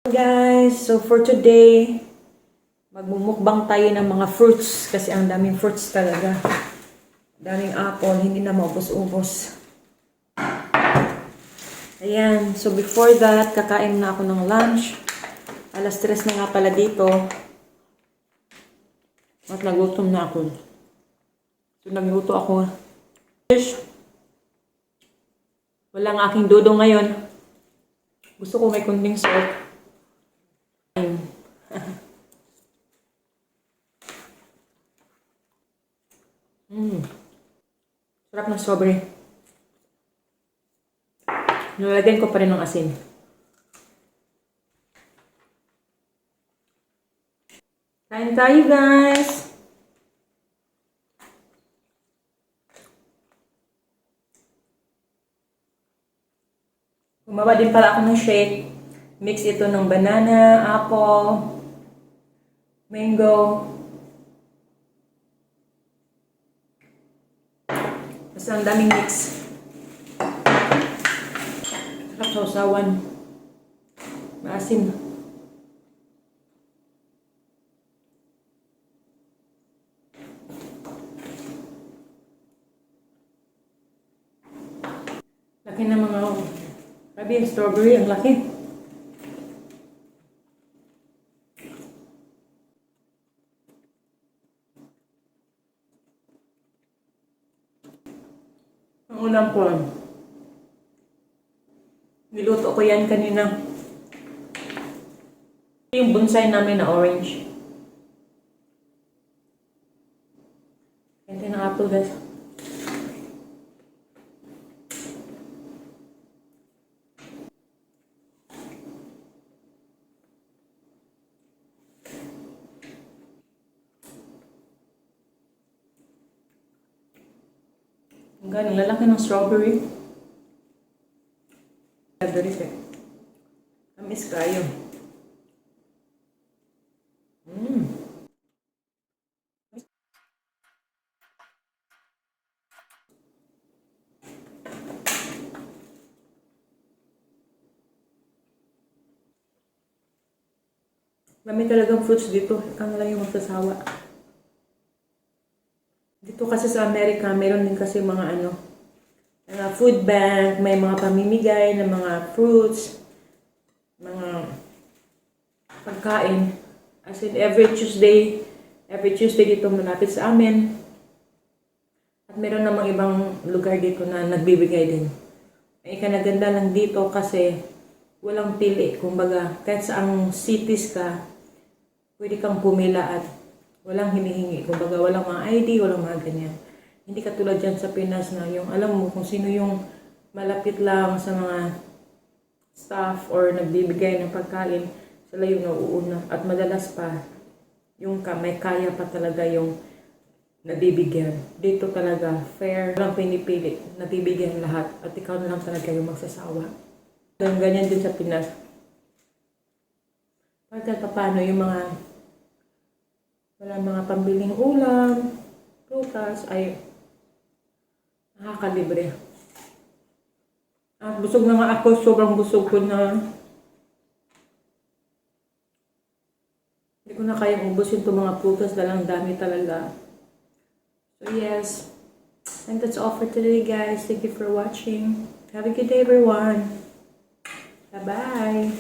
Guys, so for today, magmumukbang tayo ng mga fruits kasi ang daming fruits talaga. Daming apple, hindi na maubos-ubos. Ayan, so before that, kakain na ako ng lunch. Alas 3 na nga pala dito. At nagutom na ako. So nagluto ako. Walang aking dodo ngayon. Gusto ko may kunting salt. Sarap ng strawberry. Nalagyan ko pa rin ng asin. Kain tayo, guys! Gumawa din pala ako ng shake. Mix ito ng banana, apple, mango. Basta ang daming mix. Sarap sa usawan. Maasim. Laki na mga... Grabe yung strawberry, ang laki. Ang ulam ko, niluto ko yan kanina. Yung bonsai namin na orange. Ganda ng apple, guys. Ang galing, lalaki ng strawberry. Very fair. Amis kayo. Dami talagang fruits dito. Ikaw na lang yung magsasawa. Dito kasi sa Amerika, meron din kasi mga food bank, may mga pamimigay ng mga fruits, mga pagkain. As in, every Tuesday dito malapit sa amin. At meron namang ibang lugar dito na nagbibigay din. Ang ikanaganda lang dito kasi walang pili. Kumbaga, kahit saang cities ka, pwede kang pumila at walang hinihingi. Kumbaga, walang mga ID, walang mga ganyan. Hindi katulad dyan sa Pinas na yung alam mo kung sino yung malapit lang sa mga staff or nagbibigay ng pagkain, sila yung nauuna. At madalas pa, yung may kaya pa talaga yung nabibigyan. Dito talaga, fair, walang pinipili, nabibigyan lahat. At ikaw na lang talaga yung magsasawa. Ganyan din sa Pinas. Pagkat paano yung wala mga pambiling ulam, prutas, ay nakakalibre. At busog na nga ako, sobrang busog ko na. Hindi ko na kayang ubusin itong mga prutas dahil ang dami talaga. So yes, and that's all for today, guys. Thank you for watching. Have a good day, everyone. Bye-bye.